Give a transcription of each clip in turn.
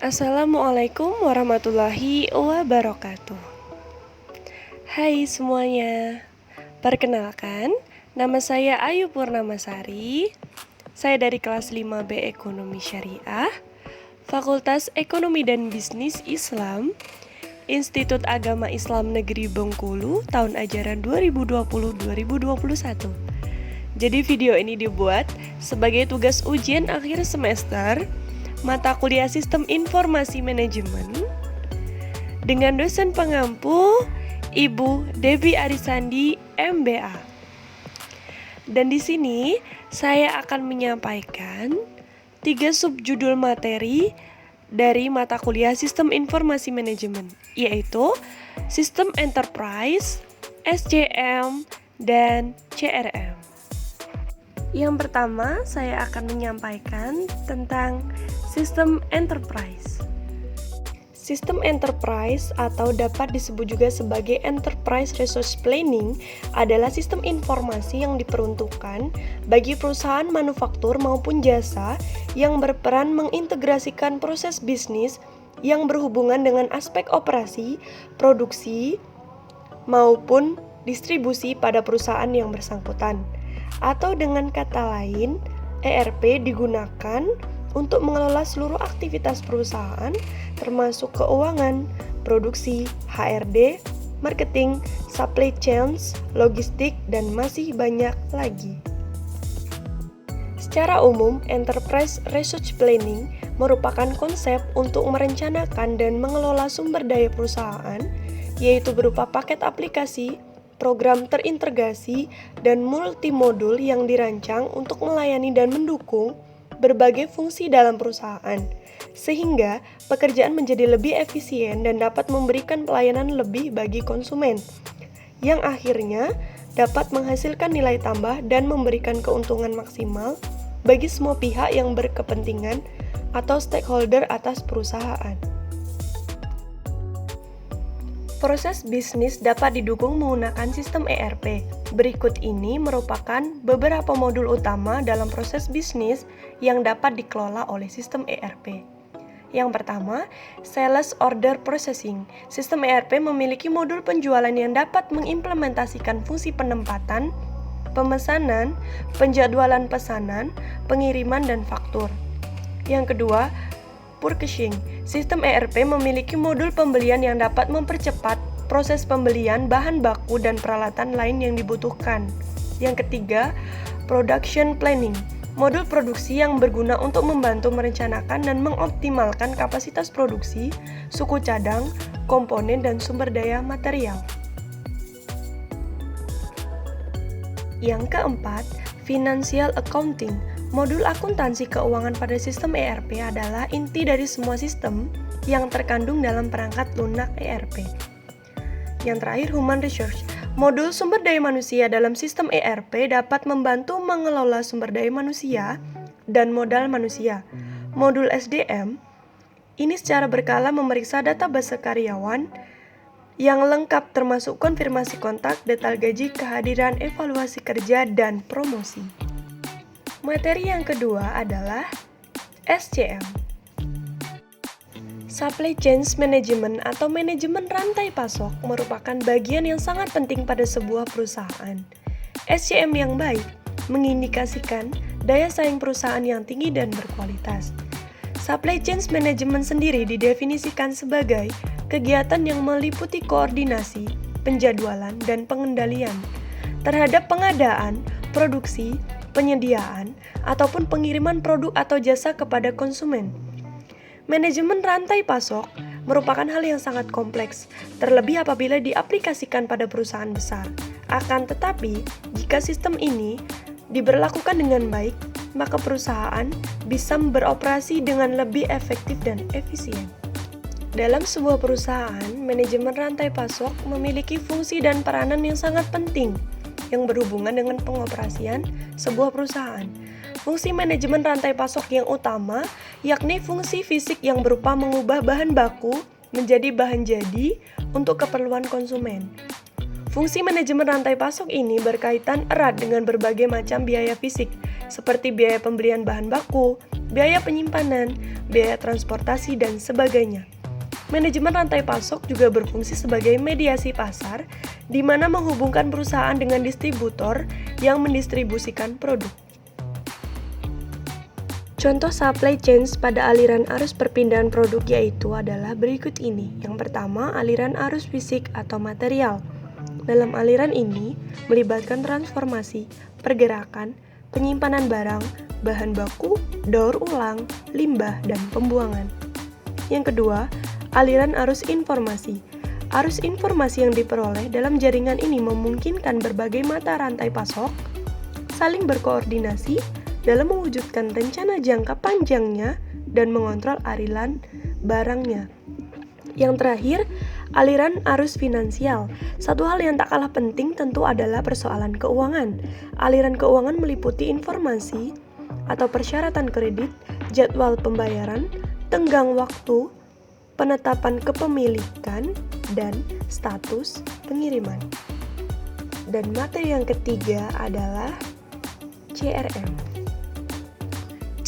Assalamualaikum warahmatullahi wabarakatuh. Hai semuanya, perkenalkan, nama saya Ayu Purnamasari. Saya dari kelas 5B Ekonomi Syariah, Fakultas Ekonomi dan Bisnis Islam, Institut Agama Islam Negeri Bengkulu, tahun ajaran 2020-2021. Jadi video ini dibuat sebagai tugas ujian akhir semester mata kuliah Sistem Informasi Manajemen dengan dosen pengampu Ibu Devi Arisandi MBA. Dan di sini saya akan menyampaikan 3 subjudul materi dari mata kuliah Sistem Informasi Manajemen, yaitu Sistem Enterprise, SCM, dan CRM. Yang pertama, saya akan menyampaikan tentang Sistem Enterprise. Sistem Enterprise atau dapat disebut juga sebagai Enterprise Resource Planning adalah sistem informasi yang diperuntukkan bagi perusahaan manufaktur maupun jasa yang berperan mengintegrasikan proses bisnis yang berhubungan dengan aspek operasi, produksi, maupun distribusi pada perusahaan yang bersangkutan. Atau dengan kata lain, ERP digunakan untuk mengelola seluruh aktivitas perusahaan termasuk keuangan, produksi, HRD, marketing, supply chains, logistik, dan masih banyak lagi. Secara umum, Enterprise Resource Planning merupakan konsep untuk merencanakan dan mengelola sumber daya perusahaan, yaitu berupa paket aplikasi, program terintegrasi, dan multimodul yang dirancang untuk melayani dan mendukung berbagai fungsi dalam perusahaan, sehingga pekerjaan menjadi lebih efisien dan dapat memberikan pelayanan lebih bagi konsumen, yang akhirnya dapat menghasilkan nilai tambah dan memberikan keuntungan maksimal bagi semua pihak yang berkepentingan atau stakeholder atas perusahaan. Proses bisnis dapat didukung menggunakan sistem ERP. Berikut ini merupakan beberapa modul utama dalam proses bisnis yang dapat dikelola oleh sistem ERP. Yang pertama, Sales Order Processing. Sistem ERP memiliki modul penjualan yang dapat mengimplementasikan fungsi penempatan, pemesanan, penjadwalan pesanan, pengiriman, dan faktur. Yang kedua, Purchasing. Sistem ERP memiliki modul pembelian yang dapat mempercepat proses pembelian bahan baku dan peralatan lain yang dibutuhkan. Yang ketiga, Production Planning. Modul produksi yang berguna untuk membantu merencanakan dan mengoptimalkan kapasitas produksi, suku cadang, komponen, dan sumber daya material. Yang keempat, Financial Accounting. Modul akuntansi keuangan pada sistem ERP adalah inti dari semua sistem yang terkandung dalam perangkat lunak ERP. Yang terakhir, Human Resource. Modul sumber daya manusia dalam sistem ERP dapat membantu mengelola sumber daya manusia dan modal manusia. Modul SDM ini secara berkala memeriksa database karyawan yang lengkap termasuk konfirmasi kontak, detail gaji, kehadiran, evaluasi kerja, dan promosi. Materi yang kedua adalah SCM. Supply Chain Management atau manajemen rantai pasok merupakan bagian yang sangat penting pada sebuah perusahaan. SCM yang baik mengindikasikan daya saing perusahaan yang tinggi dan berkualitas. Supply Chain Management sendiri didefinisikan sebagai kegiatan yang meliputi koordinasi, penjadwalan, dan pengendalian terhadap pengadaan, produksi, penyediaan, ataupun pengiriman produk atau jasa kepada konsumen. Manajemen rantai pasok merupakan hal yang sangat kompleks, terlebih apabila diaplikasikan pada perusahaan besar. Akan tetapi, jika sistem ini diberlakukan dengan baik, maka perusahaan bisa beroperasi dengan lebih efektif dan efisien. Dalam sebuah perusahaan, manajemen rantai pasok memiliki fungsi dan peranan yang sangat penting yang berhubungan dengan pengoperasian sebuah perusahaan. Fungsi manajemen rantai pasok yang utama yakni fungsi fisik yang berupa mengubah bahan baku menjadi bahan jadi untuk keperluan konsumen. Fungsi manajemen rantai pasok ini berkaitan erat dengan berbagai macam biaya fisik, seperti biaya pembelian bahan baku, biaya penyimpanan, biaya transportasi, dan sebagainya. Manajemen rantai pasok juga berfungsi sebagai mediasi pasar, di mana menghubungkan perusahaan dengan distributor yang mendistribusikan produk. Contoh supply chains pada aliran arus perpindahan produk yaitu adalah berikut ini. Yang pertama, aliran arus fisik atau material. Dalam aliran ini, melibatkan transformasi, pergerakan, penyimpanan barang, bahan baku, daur ulang, limbah, dan pembuangan. Yang kedua, aliran arus informasi. Arus informasi yang diperoleh dalam jaringan ini memungkinkan berbagai mata rantai pasok saling berkoordinasi dalam mewujudkan rencana jangka panjangnya dan mengontrol aliran barangnya. Yang terakhir, aliran arus finansial. Satu hal yang tak kalah penting tentu adalah persoalan keuangan. Aliran keuangan meliputi informasi atau persyaratan kredit, jadwal pembayaran, tenggang waktu, penetapan kepemilikan, dan status pengiriman. Dan materi yang ketiga adalah CRM.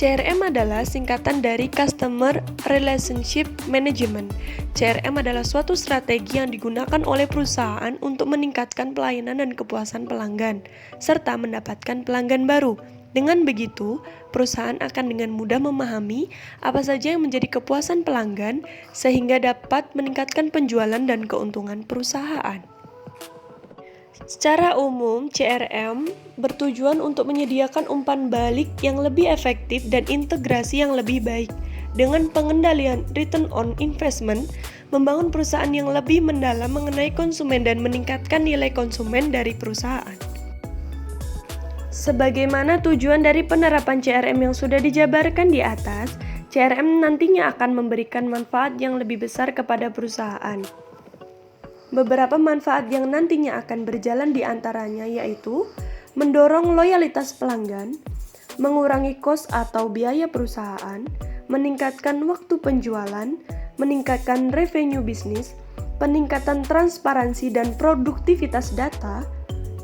CRM adalah singkatan dari Customer Relationship Management. CRM adalah suatu strategi yang digunakan oleh perusahaan untuk meningkatkan pelayanan dan kepuasan pelanggan, serta mendapatkan pelanggan baru. Dengan begitu, perusahaan akan dengan mudah memahami apa saja yang menjadi kepuasan pelanggan sehingga dapat meningkatkan penjualan dan keuntungan perusahaan. Secara umum, CRM bertujuan untuk menyediakan umpan balik yang lebih efektif dan integrasi yang lebih baik. Dengan pengendalian return on investment, membangun perusahaan yang lebih mendalam mengenai konsumen dan meningkatkan nilai konsumen dari perusahaan. Sebagaimana tujuan dari penerapan CRM yang sudah dijabarkan di atas, CRM nantinya akan memberikan manfaat yang lebih besar kepada perusahaan. Beberapa manfaat yang nantinya akan berjalan di antaranya yaitu mendorong loyalitas pelanggan, mengurangi kos atau biaya perusahaan, meningkatkan waktu penjualan, meningkatkan revenue bisnis, peningkatan transparansi dan produktivitas data,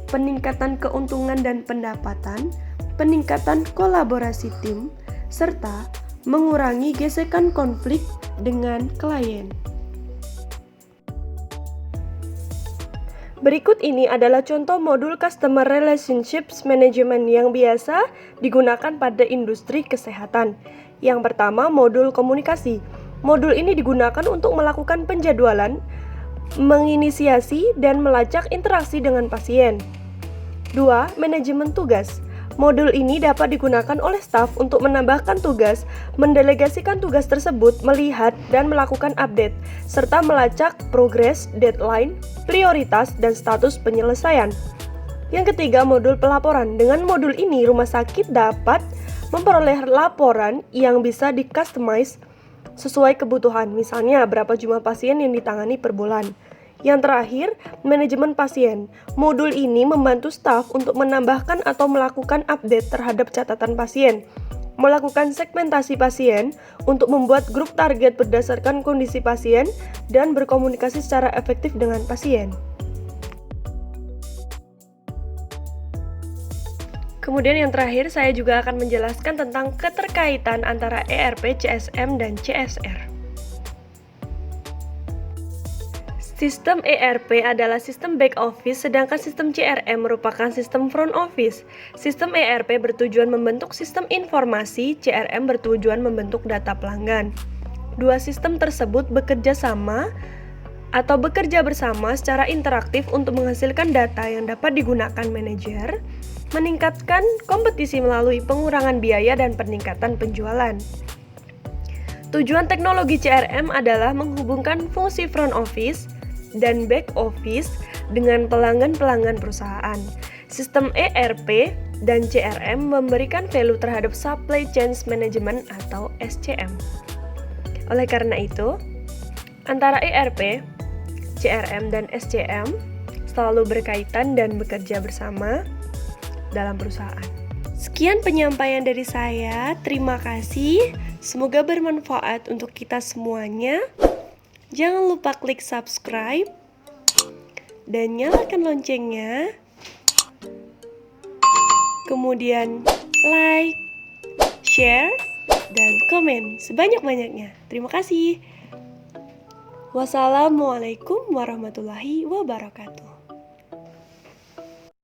peningkatan keuntungan dan pendapatan, peningkatan kolaborasi tim, serta mengurangi gesekan konflik dengan klien. Berikut ini adalah contoh modul Customer Relationships Management yang biasa digunakan pada industri kesehatan. Yang pertama, modul komunikasi. Modul ini digunakan untuk melakukan penjadwalan, menginisiasi, dan melacak interaksi dengan pasien. 2. Manajemen tugas. Modul ini dapat digunakan oleh staf untuk menambahkan tugas, mendelegasikan tugas tersebut, melihat dan melakukan update, serta melacak progres, deadline, prioritas, dan status penyelesaian. Yang ketiga, modul pelaporan. Dengan modul ini, rumah sakit dapat memperoleh laporan yang bisa di-customize sesuai kebutuhan, misalnya berapa jumlah pasien yang ditangani per bulan. Yang terakhir, manajemen pasien. Modul ini membantu staf untuk menambahkan atau melakukan update terhadap catatan pasien, melakukan segmentasi pasien untuk membuat grup target berdasarkan kondisi pasien, dan berkomunikasi secara efektif dengan pasien. Kemudian yang terakhir, saya juga akan menjelaskan tentang keterkaitan antara ERP, CSM, dan CSR. Sistem ERP adalah sistem back office, sedangkan sistem CRM merupakan sistem front office. Sistem ERP bertujuan membentuk sistem informasi, CRM bertujuan membentuk data pelanggan. Dua sistem tersebut bekerja bersama secara interaktif untuk menghasilkan data yang dapat digunakan manajer, meningkatkan kompetisi melalui pengurangan biaya dan peningkatan penjualan. Tujuan teknologi CRM adalah menghubungkan fungsi front office dan back office dengan pelanggan-pelanggan perusahaan. Sistem ERP dan CRM memberikan value terhadap supply chain management atau SCM. Oleh karena itu, antara ERP, CRM, dan SCM selalu berkaitan dan bekerja bersama dalam perusahaan. Sekian penyampaian dari saya. Terima kasih. Semoga bermanfaat untuk kita semuanya. Jangan lupa klik subscribe dan nyalakan loncengnya. Kemudian like, share, dan komen sebanyak-banyaknya. Terima kasih. Wassalamualaikum warahmatullahi wabarakatuh.